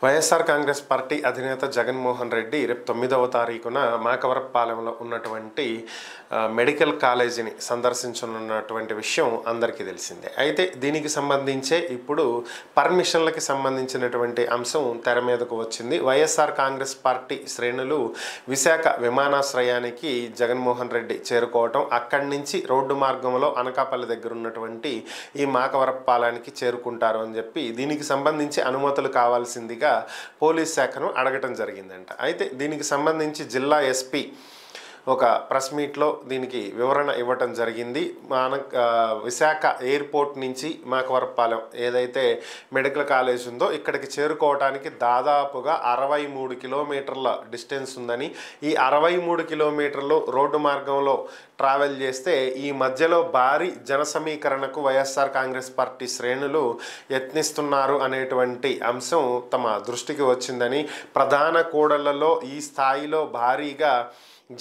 YSR Congress party అధినేత జగన్మోహన్ రెడ్డి రేపు 9వ తారీఖున మాకవరపాలెంలో ఉన్నటువంటి మెడికల్ కాలేజీని సందర్శించనున్నటువంటి విషయం అందరికీ తెలిసిందే. అయితే దీనికి సంబంధించే ఇప్పుడు పర్మిషన్లకి సంబంధించినటువంటి అంశం తెర మీదకు వచ్చింది. వైఎస్ఆర్ కాంగ్రెస్ పార్టీ శ్రేణులు విశాఖ విమానాశ్రయానికి జగన్మోహన్ రెడ్డి చేరుకోవటం, అక్కడి నుంచి రోడ్డు మార్గంలో అనకాపల్లి దగ్గర ఉన్నటువంటి ఈ మాకవరపాలెంకి చేరుకుంటారు అని చెప్పి దీనికి సంబంధించి అనుమతులు కావాల్సిందిగా పోలీస్ శాఖను అడగటం జరిగిందంట. అయితే దీనికి సంబంధించి జిల్లా ఎస్పీ ఒక ప్రెస్ మీట్లో దీనికి వివరణ ఇవ్వటం జరిగింది. విశాఖ ఎయిర్పోర్ట్ నుంచి మాకవరపాలెం ఏదైతే మెడికల్ కాలేజ్ ఉందో ఇక్కడికి చేరుకోవడానికి దాదాపుగా 63 కిలోమీటర్ల డిస్టెన్స్ ఉందని, ఈ 63 కిలోమీటర్లు రోడ్డు మార్గంలో ట్రావెల్ చేస్తే ఈ మధ్యలో భారీ జన సమీకరణకు వైఎస్ఆర్ కాంగ్రెస్ పార్టీ శ్రేణులు యత్నిస్తున్నారు అనేటువంటి అంశం తమ దృష్టికి వచ్చిందని, ప్రధాన కూడళ్లలో ఈ స్థాయిలో భారీగా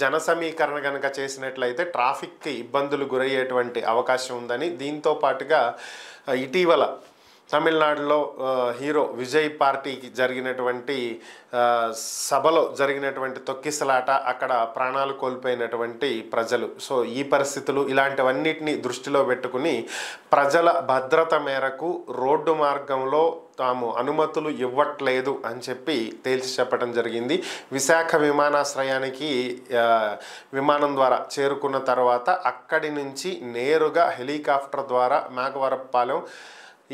జన సమీకరణ కనుక చేసినట్లయితే ట్రాఫిక్కి ఇబ్బందులు గురయ్యేటువంటి అవకాశం ఉందని, దీంతో పాటుగా ఇటీవల తమిళనాడులో హీరో విజయ్ పార్టీకి జరిగినటువంటి సభలో జరిగినటువంటి తొక్కిసలాట, అక్కడ ప్రాణాలు కోల్పోయినటువంటి ప్రజలు, సో ఈ పరిస్థితులు ఇలాంటివన్నిటిని దృష్టిలో పెట్టుకుని ప్రజల భద్రత మేరకు రోడ్డు మార్గంలో తాము అనుమతులు ఇవ్వట్లేదు అని చెప్పి తేల్చి చెప్పడం జరిగింది. విశాఖ విమానాశ్రయానికి విమానం ద్వారా చేరుకున్న తర్వాత అక్కడి నుంచి నేరుగా హెలికాప్టర్ ద్వారా మాకవరపాలెం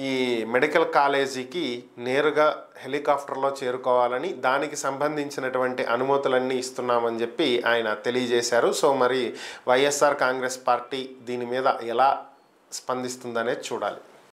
ఈ మెడికల్ కాలేజీకి నేరుగా హెలికాప్టర్లో చేరుకోవాలని, దానికి సంబంధించినటువంటి అనుమతులన్నీ ఇస్తున్నామని చెప్పి ఆయన తెలియజేశారు. సో మరి వైఎస్ఆర్ కాంగ్రెస్ పార్టీ దీని మీద ఎలా స్పందిస్తుందనేది చూడాలి.